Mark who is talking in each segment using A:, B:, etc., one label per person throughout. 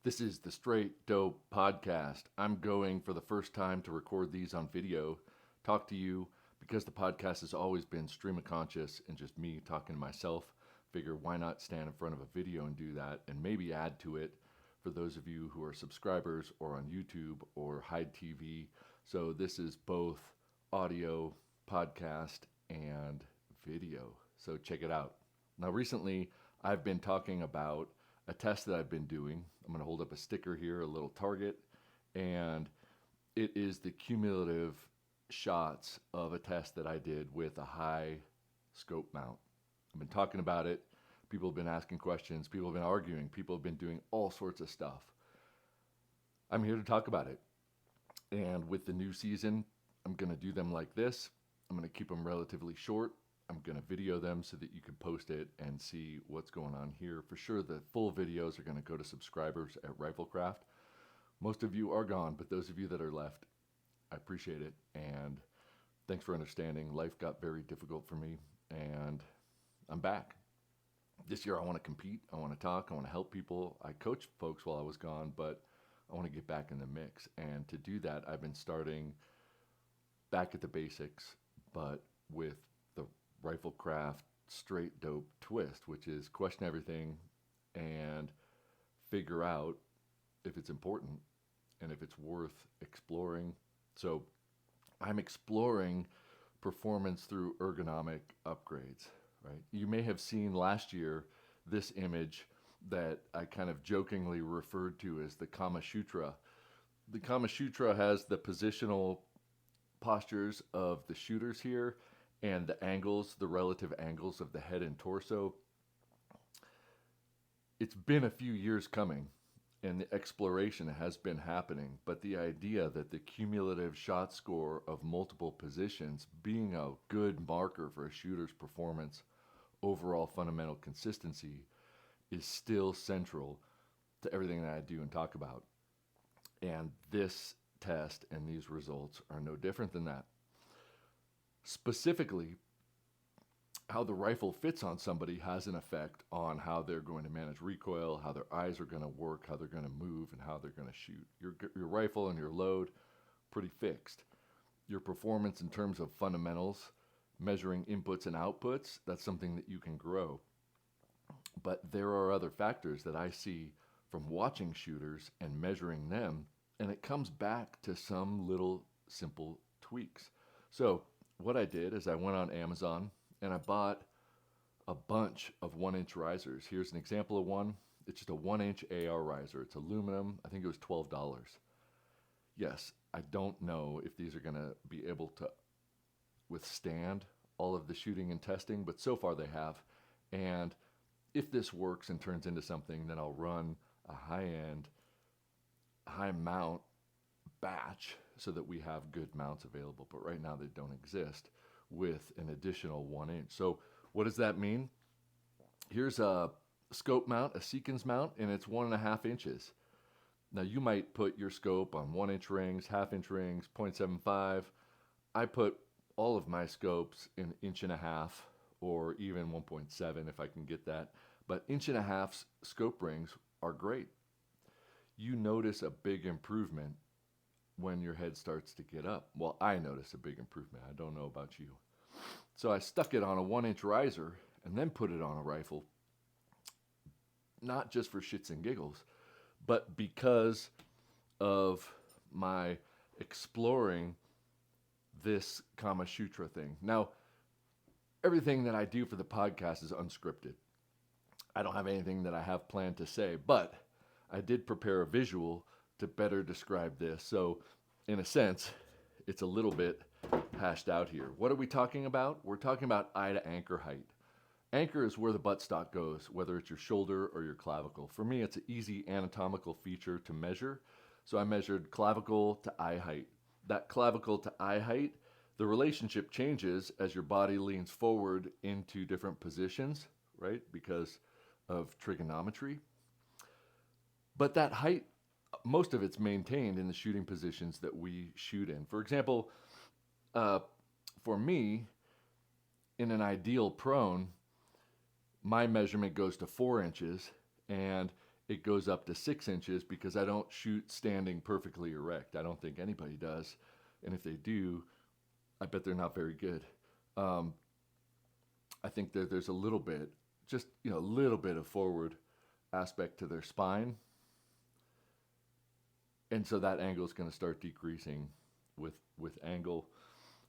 A: This is the Straight Dope Podcast. I'm going for the first time to record these on video, talk to you, because the podcast has always been stream of conscious and just me talking to myself. Figure why not stand in front of a video and do that, and maybe add to it for those of you who are subscribers or on YouTube or Hide TV. So this is both audio, podcast, and video. So check it out. Now recently I've been talking about a test that I've been doing. I'm going to hold up a sticker here, a little target, and it is the cumulative shots of a test that I did with a high scope mount. I've been talking about it. People have been asking questions. People have been arguing. People have been doing all sorts of stuff. I'm here to talk about it. And with the new season, I'm going to do them like this. I'm going to keep them relatively short. I'm going to video them so that you can post it and see what's going on here. For sure, the full videos are going to go to subscribers at RifleKraft. Most of you are gone, but those of you that are left, I appreciate it. And thanks for understanding. Life got very difficult for me, and I'm back. This year, I want to compete. I want to talk. I want to help people. I coached folks while I was gone, but I want to get back in the mix. And to do that, I've been starting back at the basics, but with the RifleKraft straight dope twist, which is question everything and figure out if it's important and if it's worth exploring. So I'm exploring performance through ergonomic upgrades, right? You may have seen last year this image that I kind of jokingly referred to as the Kama Shootra. The Kama Shootra has the positional postures of the shooters here and the angles, the relative angles of the head and torso. It's been a few years coming, and the exploration has been happening, but the idea that the cumulative shot score of multiple positions being a good marker for a shooter's performance, overall fundamental consistency, is still central to everything that I do and talk about. And this test and these results are no different than that. Specifically, how the rifle fits on somebody has an effect on how they're going to manage recoil, how their eyes are going to work, how they're going to move, and how they're going to shoot. Your rifle and your load, pretty fixed. Your performance in terms of fundamentals, measuring inputs and outputs, that's something that you can grow. But there are other factors that I see from watching shooters and measuring them, and it comes back to some little simple tweaks. So what I did is I went on Amazon and I bought a bunch of 1-inch risers. Here's an example of one. It's just a 1-inch AR riser. It's aluminum. I think it was $12. Yes, I don't know if these are going to be able to withstand all of the shooting and testing, but so far they have. And if this works and turns into something, then I'll run a high-end, high-mount batch so that we have good mounts available. But right now they don't exist with an additional 1-inch. So what does that mean? Here's a scope mount, a Seekins mount, and it's 1.5 inches. Now you might put your scope on 1-inch rings, 1/2-inch rings, 0.75. I put all of my scopes in 1.5 inch or even 1.7 if I can get that. But 1.5 inch scope rings are great. You notice a big improvement when your head starts to get up. Well, I notice a big improvement. I don't know about you. So I stuck it on a 1-inch riser and then put it on a rifle, not just for shits and giggles, but because of my exploring this Kama Shootra thing. Now, everything that I do for the podcast is unscripted. I don't have anything that I have planned to say, but I did prepare a visual to better describe this. So in a sense, it's a little bit hashed out here. What are we talking about? We're talking about eye to anchor height. Anchor is where the buttstock goes, whether it's your shoulder or your clavicle. For me, it's an easy anatomical feature to measure. So I measured clavicle to eye height. That clavicle to eye height, the relationship changes as your body leans forward into different positions, right? Because of trigonometry. But that height, most of it's maintained in the shooting positions that we shoot in. For example, for me, in an ideal prone, my measurement goes to 4 inches, and it goes up to 6 inches because I don't shoot standing perfectly erect. I don't think anybody does. And if they do, I bet they're not very good. I think there's a little bit, just, a little bit of forward aspect to their spine. And so that angle is going to start decreasing with angle.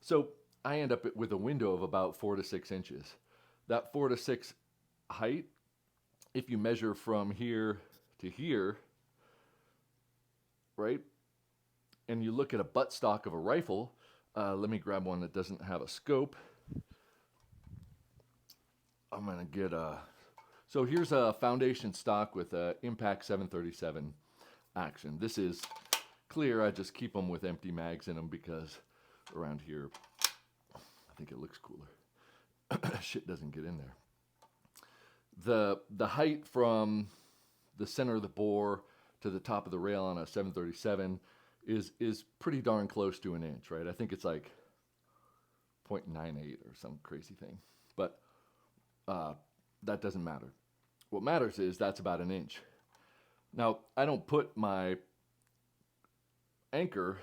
A: So I end up with a window of about 4 to 6 inches. That 4 to 6 height, if you measure from here to here, right, and you look at a buttstock of a rifle, let me grab one that doesn't have a scope. I'm going to get so here's a foundation stock with a Impact 737 action. This is clear. I just keep them with empty mags in them because around here, I think it looks cooler. Shit doesn't get in there. The height from the center of the bore to the top of the rail on a 737 is pretty darn close to an inch, right? I think it's like 0.98 or some crazy thing. But that doesn't matter. What matters is that's about an inch. Now, I don't put my anchor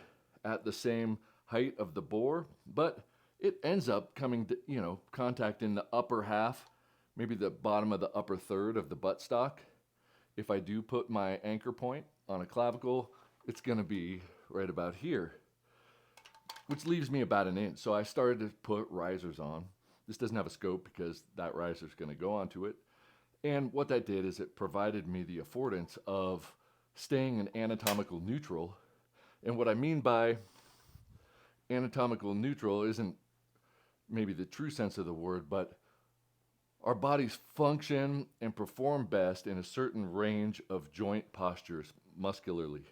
A: at the same height of the bore, but it ends up coming to, contact in the upper half, maybe the bottom of the upper third of the buttstock. If I do put my anchor point on a clavicle, it's going to be right about here, which leaves me about an inch. So I started to put risers on. This doesn't have a scope because that riser is going to go onto it. And what that did is it provided me the affordance of staying in anatomical neutral. And what I mean by anatomical neutral isn't maybe the true sense of the word, but our bodies function and perform best in a certain range of joint postures muscularly.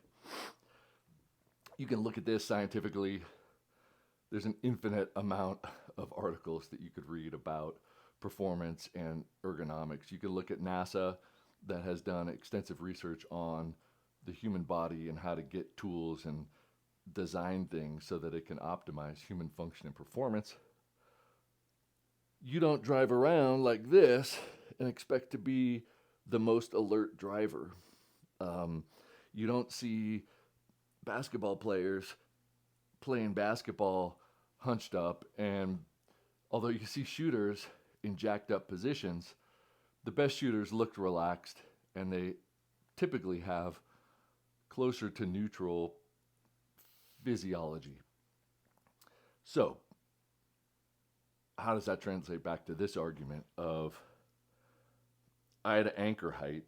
A: You can look at this scientifically. There's an infinite amount of articles that you could read about performance and ergonomics. You could look at NASA that has done extensive research on the human body and how to get tools and design things so that it can optimize human function and performance. You don't drive around like this and expect to be the most alert driver. You don't see basketball players playing basketball hunched up, and although you see shooters in jacked up positions, the best shooters look relaxed and they typically have closer to neutral physiology. So, how does that translate back to this argument of I had anchor height?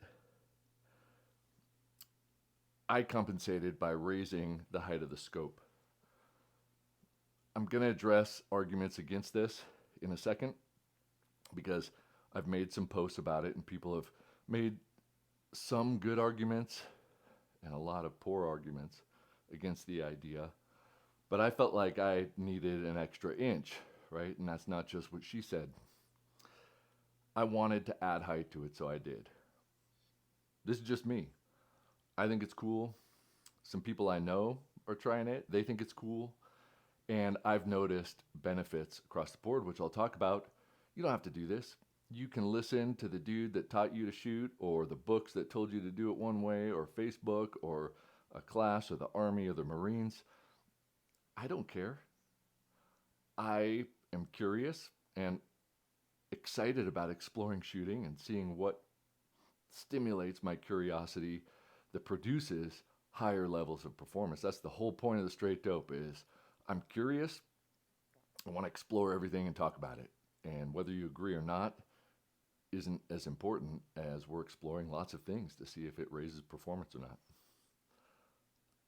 A: I compensated by raising the height of the scope. I'm going to address arguments against this in a second because I've made some posts about it and people have made some good arguments and a lot of poor arguments against the idea. But I felt like I needed an extra inch, right? And that's not just what she said. I wanted to add height to it, so I did. This is just me. I think it's cool. Some people I know are trying it. They think it's cool. And I've noticed benefits across the board, which I'll talk about. You don't have to do this. You can listen to the dude that taught you to shoot, or the books that told you to do it one way, or Facebook, or a class, or the Army, or the Marines. I don't care. I am curious and excited about exploring shooting and seeing what stimulates my curiosity that produces higher levels of performance. That's the whole point of the Straight Dope is I'm curious. I want to explore everything and talk about it. And whether you agree or not isn't as important as we're exploring lots of things to see if it raises performance or not.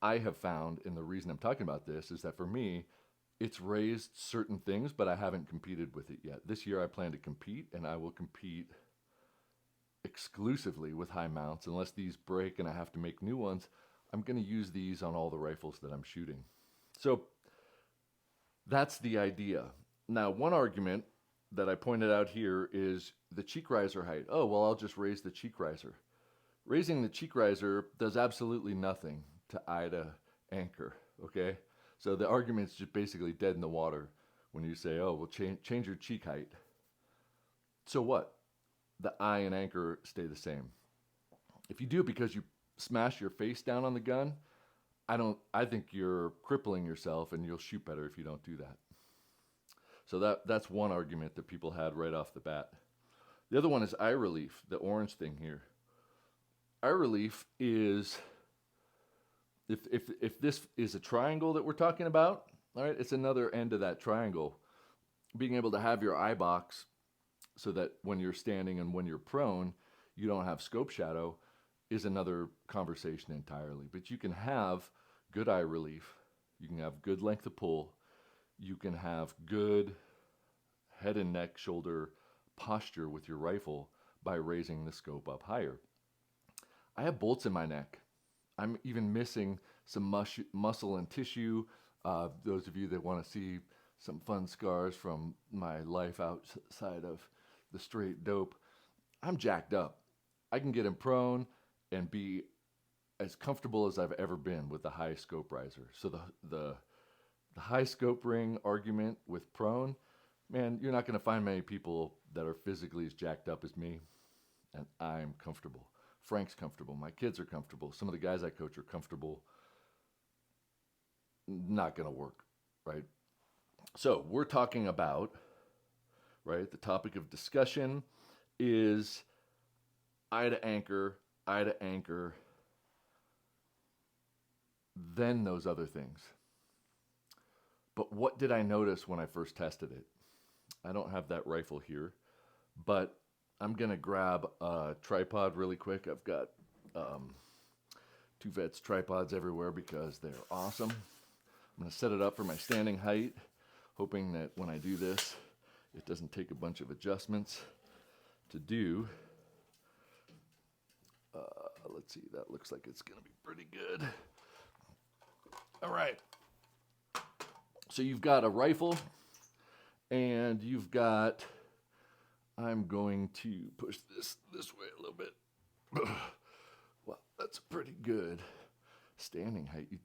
A: I have found, and the reason I'm talking about this is that for me, it's raised certain things, but I haven't competed with it yet. This year I plan to compete, and I will compete exclusively with high mounts. Unless these break and I have to make new ones, I'm going to use these on all the rifles that I'm shooting. So that's the idea. Now, one argument that I pointed out here is the cheek riser height. Oh, well, I'll just raise the cheek riser. Raising the cheek riser does absolutely nothing to IDA anchor, okay? So the argument's just basically dead in the water when you say, oh, well, change your cheek height. So what? The eye and anchor stay the same. If you do it because you smash your face down on the gun, I think you're crippling yourself, and you'll shoot better if you don't do that. So that's one argument that people had right off the bat. The other one is eye relief, the orange thing here. Eye relief is, if this is a triangle that we're talking about, all right, it's another end of that triangle. Being able to have your eye box so that when you're standing and when you're prone, you don't have scope shadow is another conversation entirely. But you can have good eye relief. You can have good length of pull. You can have good head and neck, shoulder posture with your rifle by raising the scope up higher. I have bolts in my neck. I'm even missing some muscle and tissue. Those of you that want to see some fun scars from my life outside of the straight dope, I'm jacked up. I can get in prone and be as comfortable as I've ever been with the high scope riser. So the high scope ring argument with prone, man, you're not going to find many people that are physically as jacked up as me, and I'm comfortable. Frank's comfortable. My kids are comfortable. Some of the guys I coach are comfortable. Not going to work, right? So we're talking about, right, the topic of discussion is eye to anchor, then those other things. But what did I notice when I first tested it? I don't have that rifle here, but I'm going to grab a tripod really quick. I've got two Vets tripods everywhere because they're awesome. I'm going to set it up for my standing height, hoping that when I do this, it doesn't take a bunch of adjustments to do. Let's see, that looks like it's going to be pretty good. All right. So you've got a rifle, and you've got, I'm going to push this way a little bit. Well, that's a pretty good standing height. You'd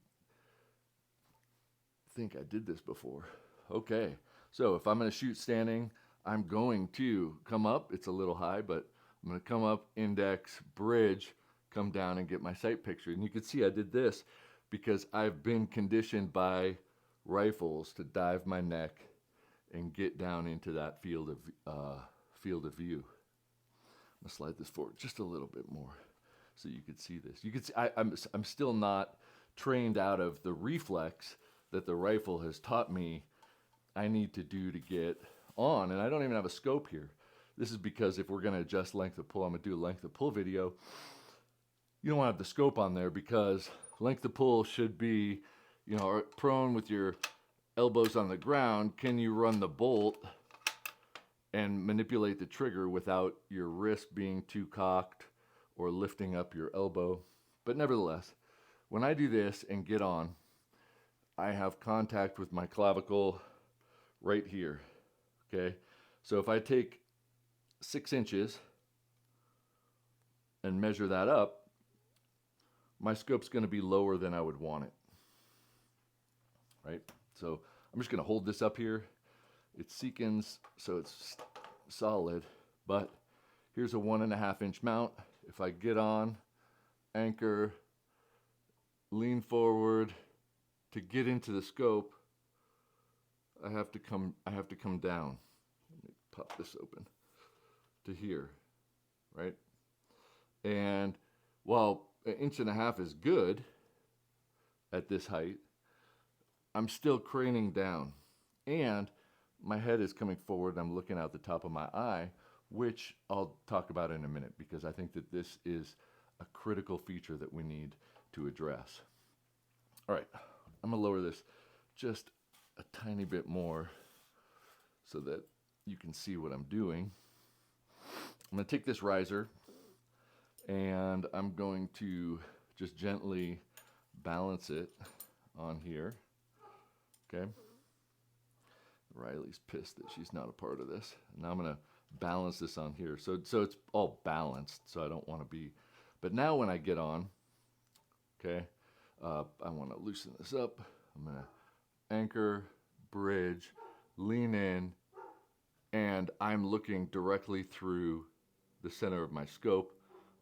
A: think I did this before. Okay, so if I'm going to shoot standing, I'm going to come up. It's a little high, but I'm going to come up, index, bridge, come down and get my sight picture. And you can see I did this because I've been conditioned by rifles to dive my neck and get down into that field of view. I'm going to slide this forward just a little bit more so you could see this. You can see I'm still not trained out of the reflex that the rifle has taught me I need to do to get on. And I don't even have a scope here. This is because if we're going to adjust length of pull, I'm going to do a length of pull video. You don't want to have the scope on there because length of pull should be, prone with your elbows on the ground. Can you run the bolt and manipulate the trigger without your wrist being too cocked or lifting up your elbow? But nevertheless, when I do this and get on, I have contact with my clavicle right here, okay? So if I take 6 inches and measure that up, my scope's going to be lower than I would want it, right? So I'm just going to hold this up here. It sequins, so it's solid, but here's a 1.5 inch mount. If I get on, anchor, lean forward to get into the scope, I have to come down. Let me pop this open to here, right? And while 1.5 inches is good at this height, I'm still craning down, and my head is coming forward. I'm looking out the top of my eye, which I'll talk about in a minute because I think that this is a critical feature that we need to address. All right, I'm gonna lower this just a tiny bit more so that you can see what I'm doing. I'm gonna take this riser and I'm going to just gently balance it on here, okay? Riley's pissed that she's not a part of this. Now I'm going to balance this on here. So it's all balanced, so I don't want to be. But now when I get on, okay, I want to loosen this up. I'm going to anchor, bridge, lean in, and I'm looking directly through the center of my scope.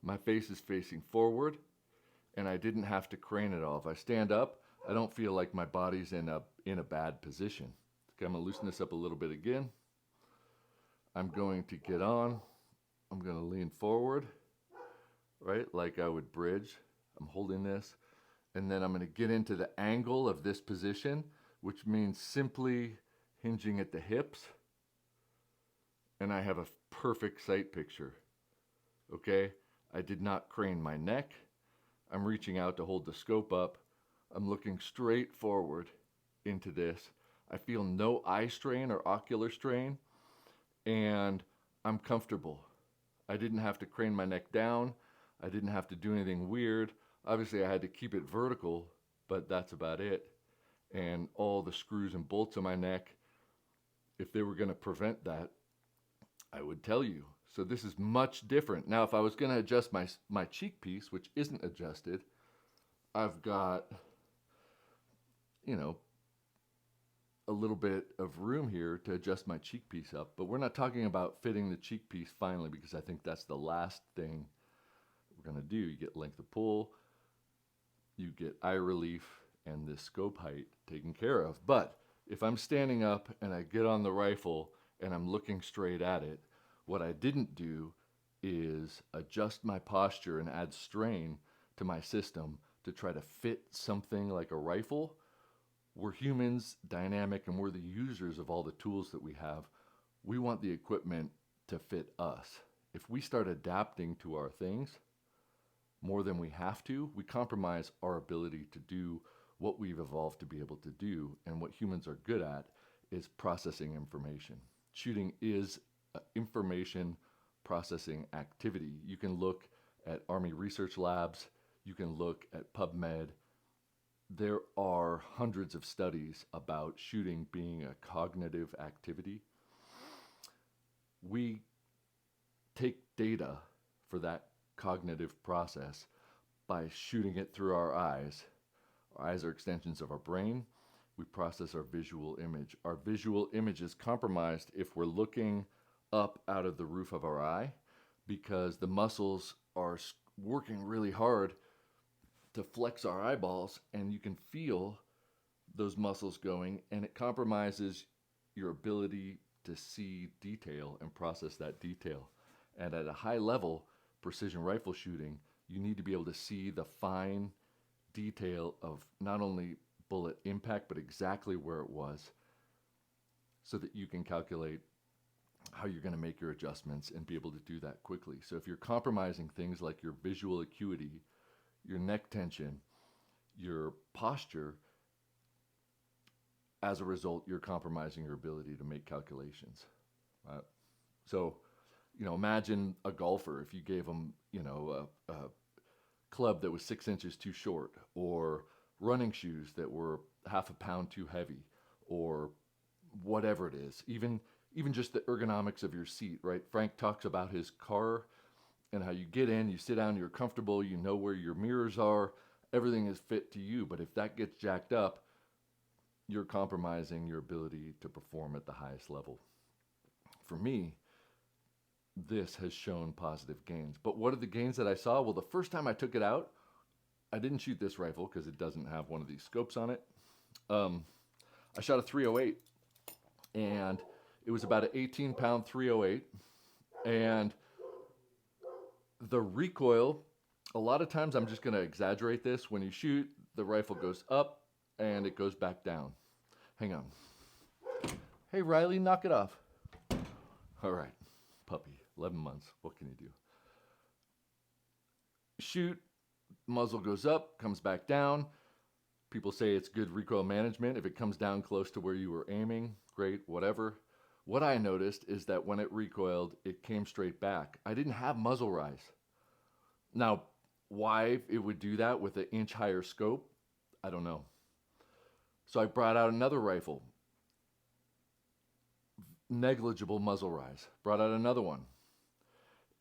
A: My face is facing forward, and I didn't have to crane at all. If I stand up, I don't feel like my body's in a bad position. Okay, I'm gonna loosen this up a little bit again. I'm going to get on. I'm gonna lean forward, right, like I would bridge. I'm holding this, and then I'm gonna get into the angle of this position, which means simply hinging at the hips, and I have a perfect sight picture. Okay, I did not crane my neck. I'm reaching out to hold the scope up. I'm looking straight forward into this. I feel no eye strain or ocular strain, and I'm comfortable. I didn't have to crane my neck down. I didn't have to do anything weird. Obviously, I had to keep it vertical, but that's about it. And all the screws and bolts on my neck, if they were going to prevent that, I would tell you. So this is much different. Now, if I was going to adjust my cheek piece, which isn't adjusted, I've got, a little bit of room here to adjust my cheek piece up. But we're not talking about fitting the cheek piece finally, because I think that's the last thing we're going to do. You get length of pull, you get eye relief, and this scope height taken care of. But if I'm standing up and I get on the rifle and I'm looking straight at it, what I didn't do is adjust my posture and add strain to my system to try to fit something like a rifle. We're humans, dynamic, and we're the users of all the tools that we have. We want the equipment to fit us. If we start adapting to our things more than we have to, we compromise our ability to do what we've evolved to be able to do. And what humans are good at is processing information. Shooting is an information processing activity. You can look at Army research labs. You can look at PubMed. There are hundreds of studies about shooting being a cognitive activity. We take data for that cognitive process by shooting it through our eyes. Our eyes are extensions of our brain. We process our visual image. Our visual image is compromised if we're looking up out of the roof of our eye, because the muscles are working really hard to flex our eyeballs, and you can feel those muscles going, and it compromises your ability to see detail and process that detail. And at a high level, precision rifle shooting, you need to be able to see the fine detail of not only bullet impact, but exactly where it was, so that you can calculate how you're going to make your adjustments and be able to do that quickly. So if you're compromising things like your visual acuity, your neck tension, your posture, as a result, you're compromising your ability to make calculations. So, imagine a golfer. If you gave them, a club that was 6 inches too short, or running shoes that were half a pound too heavy, or whatever it is, even just the ergonomics of your seat, right? Frank talks about his car and how you get in, you sit down, you're comfortable, you know where your mirrors are, everything is fit to you. But if that gets jacked up, you're compromising your ability to perform at the highest level. For me, this has shown positive gains. But what are the gains that I saw? Well, the first time I took it out, I didn't shoot this rifle because it doesn't have one of these scopes on it. I shot a 308, and it was about an 18-pound 308, and the recoil, a lot of times, I'm just going to exaggerate this. When you shoot, the rifle goes up and it goes back down. Hang on. Hey, Riley, knock it off. All right, puppy, 11 months. What can you do? Shoot, muzzle goes up, comes back down. People say it's good recoil management. If it comes down close to where you were aiming, great, whatever. What I noticed is that when it recoiled, it came straight back. I didn't have muzzle rise. Now, why it would do that with an inch higher scope, I don't know. So I brought out another rifle. Negligible muzzle rise. Brought out another one.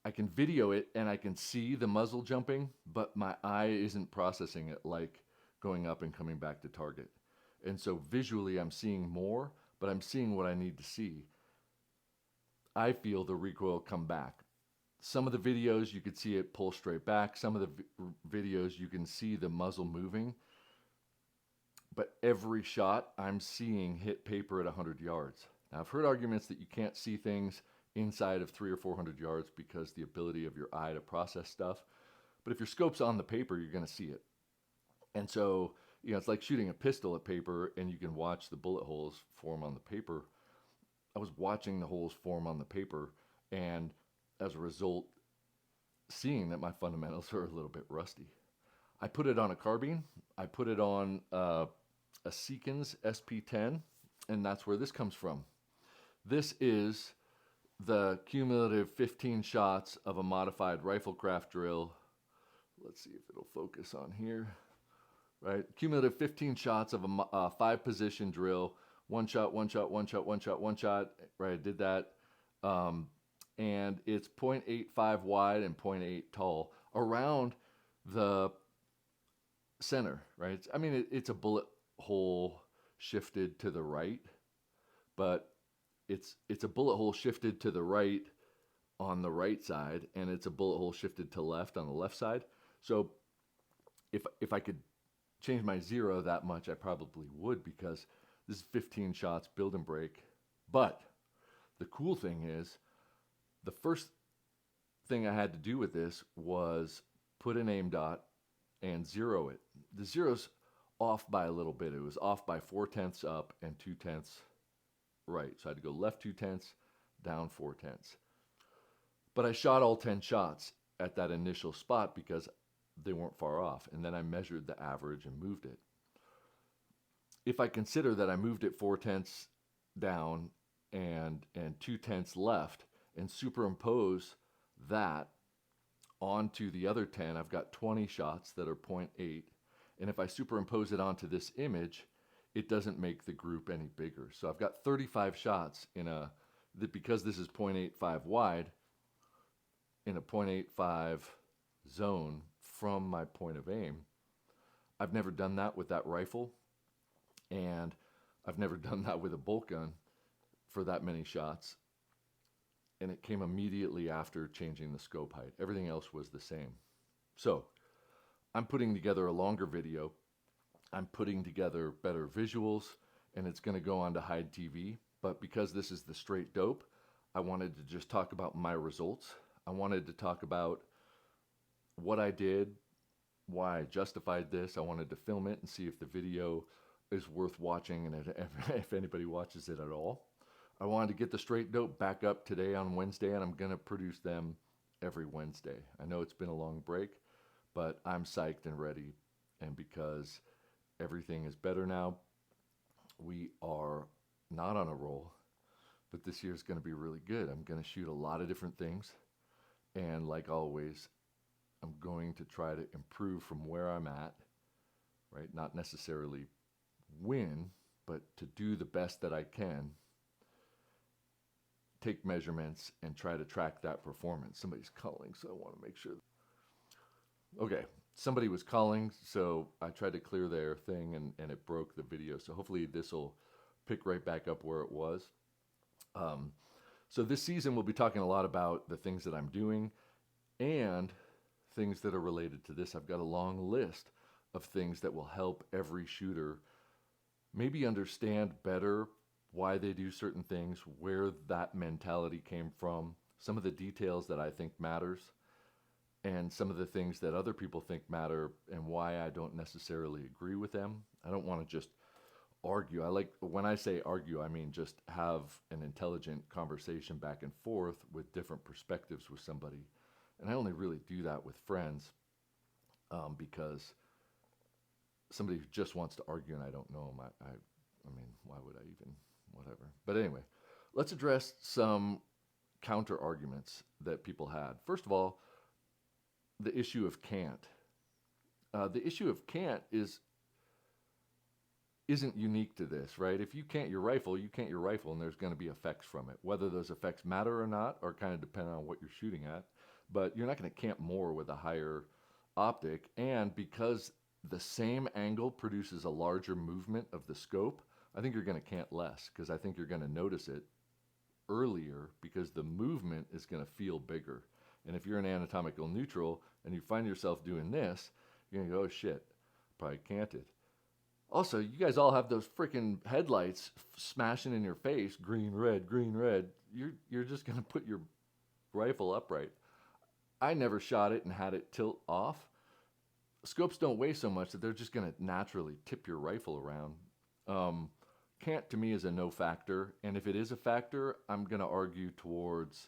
A: I can video it and I can see the muzzle jumping, but my eye isn't processing it like going up and coming back to target. And so visually I'm seeing more, but I'm seeing what I need to see. I feel the recoil come back. Some of the videos you could see it pull straight back. Some of the videos you can see the muzzle moving. But every shot I'm seeing hit paper at 100 yards. Now, I've heard arguments that you can't see things inside of 300 or 400 yards because the ability of your eye to process stuff. But if your scope's on the paper, you're going to see it. And so, it's like shooting a pistol at paper and you can watch the bullet holes form on the paper. I was watching the holes form on the paper, and as a result, seeing that my fundamentals are a little bit rusty. I put it on a carbine. I put it on a Seekins SP10, and that's where this comes from. This is the cumulative 15 shots of a modified RifleKraft drill. Let's see if it'll focus on here. Right, cumulative 15 shots of a 5-position drill. One shot, one shot, one shot, one shot, one shot. Right, I did that. And it's 0.85 wide and 0.8 tall around the center, right? It's a bullet hole shifted to the right, but it's a bullet hole shifted to the right on the right side, and it's a bullet hole shifted to left on the left side. So if I could change my zero that much, I probably would, because this is 15 shots, build and break. But the cool thing is, the first thing I had to do with this was put an aim dot and zero it. The zero's off by a little bit. It was off by 4/10 up and 2/10 right. So I had to go left 2/10, down 4/10. But I shot all 10 shots at that initial spot because they weren't far off. And then I measured the average and moved it. If I consider that I moved it 4/10 down and 2/10 left, and superimpose that onto the other 10, I've got 20 shots that are 0.8. And if I superimpose it onto this image, it doesn't make the group any bigger. So I've got 35 shots because this is 0.85 wide, in a 0.85 zone from my point of aim. I've never done that with that rifle, and I've never done that with a bolt gun for that many shots. And it came immediately after changing the scope height. Everything else was the same. So I'm putting together a longer video. I'm putting together better visuals, and it's going to go on to Hide TV. But because this is the straight dope, I wanted to just talk about my results. I wanted to talk about what I did, why I justified this. I wanted to film it and see if the video is worth watching and if anybody watches it at all. I wanted to get the straight dope back up today on Wednesday, and I'm going to produce them every Wednesday. I know it's been a long break, but I'm psyched and ready. And because everything is better now, we are not on a roll, but this year is going to be really good. I'm going to shoot a lot of different things. And like always, I'm going to try to improve from where I'm at, right? Not necessarily win, but to do the best that I can. Take measurements and try to track that performance. Somebody's calling, so I want to make sure. Okay, somebody was calling, so I tried to clear their thing and it broke the video. So hopefully this will pick right back up where it was. So this season we'll be talking a lot about the things that I'm doing and things that are related to this. I've got a long list of things that will help every shooter maybe understand better why they do certain things, where that mentality came from, some of the details that I think matters, and some of the things that other people think matter and why I don't necessarily agree with them. I don't want to just argue. When I say argue, I mean just have an intelligent conversation back and forth with different perspectives with somebody. And I only really do that with friends because somebody who just wants to argue and I don't know them, I mean, why would I even, whatever. But anyway, let's address some counter arguments that people had. First of all, the issue of can't. The issue of can't isn't unique to this, right? If you can't your rifle, you can't your rifle, and there's going to be effects from it. Whether those effects matter or not are kind of dependent on what you're shooting at, but you're not going to camp more with a higher optic. And because the same angle produces a larger movement of the scope, I think you're going to cant less, because I think you're going to notice it earlier because the movement is going to feel bigger. And if you're an anatomical neutral and you find yourself doing this, you're going to go, oh shit, probably canted. Also, you guys all have those freaking headlights smashing in your face, green, red, green, red. You're just going to put your rifle upright. I never shot it and had it tilt off. Scopes don't weigh so much that they're just going to naturally tip your rifle around. Cant to me is a no factor, and if it is a factor, I'm going to argue towards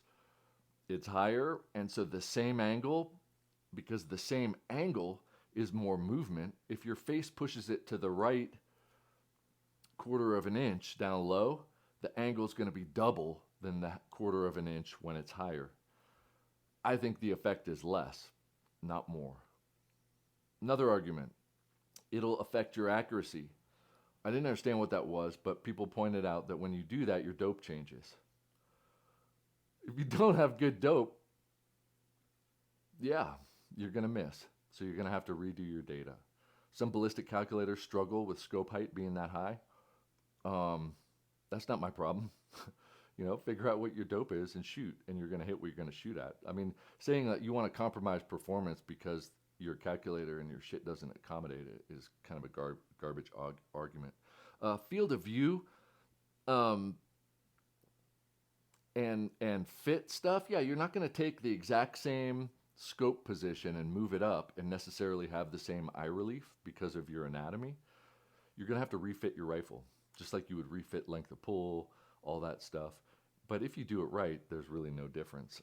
A: it's higher, and so the same angle, because the same angle is more movement. If your face pushes it to the right quarter of an inch down low, the angle is going to be double than the quarter of an inch when it's higher. I think the effect is less, not more. Another argument, it'll affect your accuracy. I didn't understand what that was, but people pointed out that when you do that, your dope changes. If you don't have good dope, yeah, you're going to miss. So you're going to have to redo your data. Some ballistic calculators struggle with scope height being that high. That's not my problem. Figure out what your dope is and shoot, and you're going to hit what you're going to shoot at. I mean, saying that you want to compromise performance because your calculator and your shit doesn't accommodate it is kind of a garbage argument. Field of view and fit stuff, yeah, you're not going to take the exact same scope position and move it up and necessarily have the same eye relief because of your anatomy. You're going to have to refit your rifle, just like you would refit length of pull, all that stuff. But if you do it right, there's really no difference.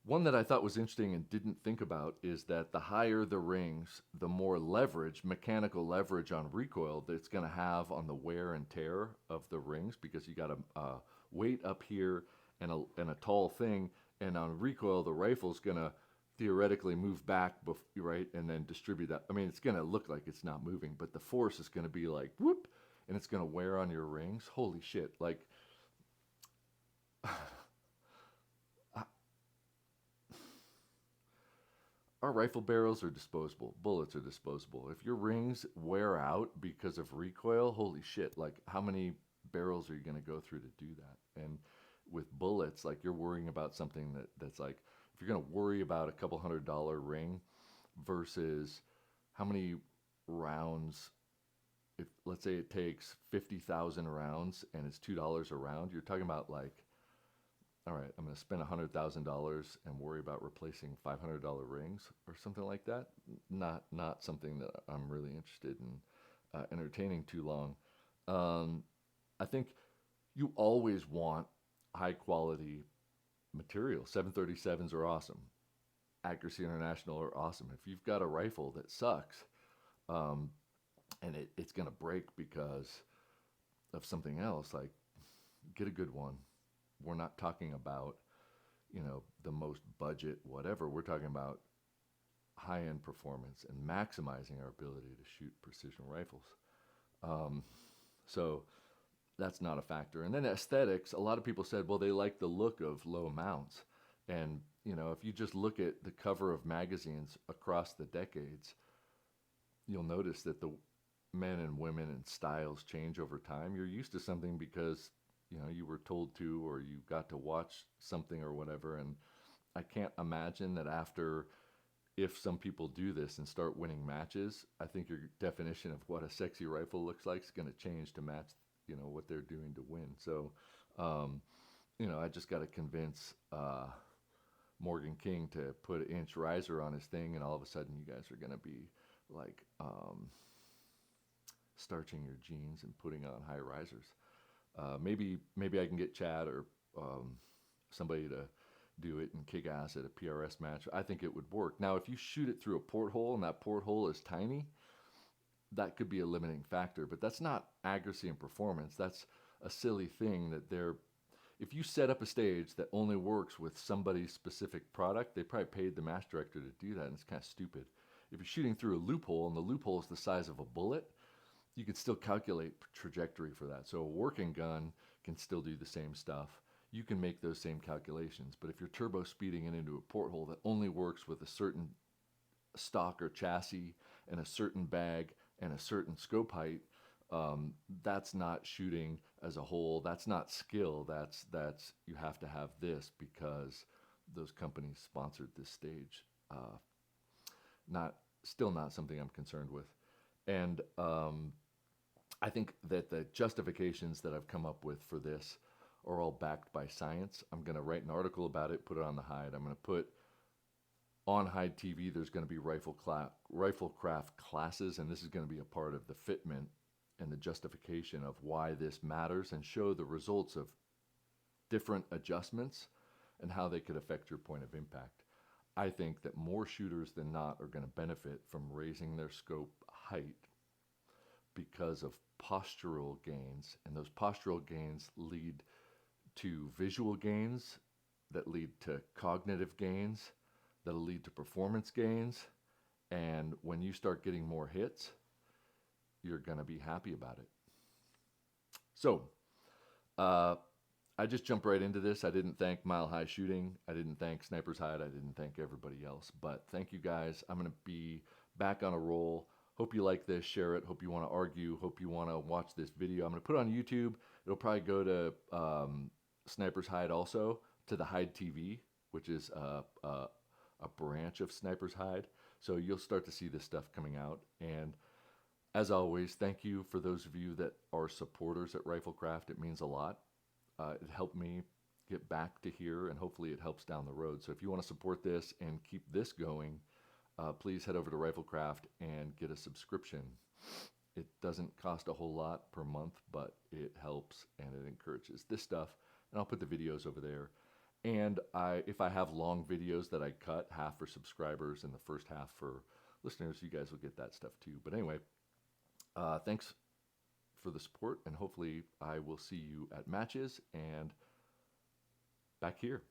A: One that I thought was interesting and didn't think about is that the higher the rings, the more leverage, mechanical leverage on recoil that it's going to have on the wear and tear of the rings, because you got a weight up here and a tall thing, and on recoil the rifle's going to theoretically move back, right, and then distribute that. I mean, it's going to look like it's not moving, but the force is going to be like whoop, and it's going to wear on your rings. Holy shit! Like. Our rifle barrels are disposable. Bullets are disposable. If your rings wear out because of recoil, holy shit, like how many barrels are you going to go through to do that? And with bullets, like you're worrying about something that's like, if you're going to worry about a couple $100 ring versus how many rounds, if let's say it takes 50,000 rounds and it's $2 a round, you're talking about like, all right, I'm going to spend $100,000 and worry about replacing $500 rings or something like that. Not something that I'm really interested in entertaining too long. I think you always want high quality material. 737s are awesome. Accuracy International are awesome. If you've got a rifle that sucks and it's going to break because of something else, like get a good one. We're not talking about, the most budget, whatever. We're talking about high-end performance and maximizing our ability to shoot precision rifles. So that's not a factor. And then aesthetics, a lot of people said, well, they like the look of low mounts. And, if you just look at the cover of magazines across the decades, you'll notice that the men and women and styles change over time. You're used to something because you were told to, or you got to watch something or whatever. And I can't imagine that if some people do this and start winning matches, I think your definition of what a sexy rifle looks like is going to change to match, what they're doing to win. So, I just got to convince Morgan King to put an inch riser on his thing, and all of a sudden you guys are going to be like starching your jeans and putting on high risers. Maybe I can get Chad or somebody to do it and kick ass at a PRS match. I think it would work. Now, if you shoot it through a porthole and that porthole is tiny, that could be a limiting factor. But that's not accuracy and performance. That's a silly thing that if you set up a stage that only works with somebody's specific product, they probably paid the match director to do that, and it's kind of stupid. If you're shooting through a loophole and the loophole is the size of a bullet, you can still calculate trajectory for that. So a working gun can still do the same stuff. You can make those same calculations. But if you're turbo speeding it into a porthole that only works with a certain stock or chassis and a certain bag and a certain scope height, that's not shooting as a whole. That's not skill. That's you have to have this because those companies sponsored this stage. Still not something I'm concerned with. And I think that the justifications that I've come up with for this are all backed by science. I'm going to write an article about it, put it on the Hide. I'm going to put on Hide TV, there's going to be RifleKraft classes, and this is going to be a part of the fitment and the justification of why this matters, and show the results of different adjustments and how they could affect your point of impact. I think that more shooters than not are going to benefit from raising their scope height because of postural gains, and those postural gains lead to visual gains that lead to cognitive gains that'll lead to performance gains, and when you start getting more hits, you're going to be happy about it. So, I just jumped right into this. I didn't thank Mile High Shooting. I didn't thank Sniper's Hide. I didn't thank everybody else. But thank you guys. I'm going to be back on a roll. Hope you like this. Share it. Hope you want to argue. Hope you want to watch this video. I'm going to put it on YouTube. It'll probably go to Sniper's Hide also, to the Hide TV, which is a branch of Sniper's Hide. So you'll start to see this stuff coming out. And as always, thank you for those of you that are supporters at RifleKraft. It means a lot. It helped me get back to here, and hopefully it helps down the road. So if you want to support this and keep this going, please head over to RifleKraft and get a subscription. It doesn't cost a whole lot per month, but it helps and it encourages this stuff. And I'll put the videos over there. And if I have long videos that I cut, half for subscribers and the first half for listeners, you guys will get that stuff too. But anyway, thanks for the support, and hopefully I will see you at matches and back here.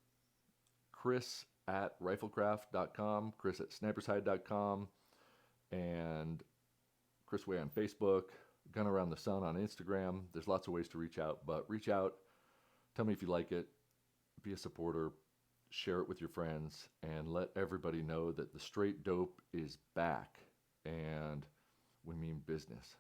A: Chris at RifleKraft.com, Chris at SnipersHide.com, and Chris Way on Facebook, Gun Around the Sun on Instagram. There's lots of ways to reach out, but reach out. Tell me if you like it. Be a supporter. Share it with your friends, and let everybody know that the straight dope is back, and we mean business.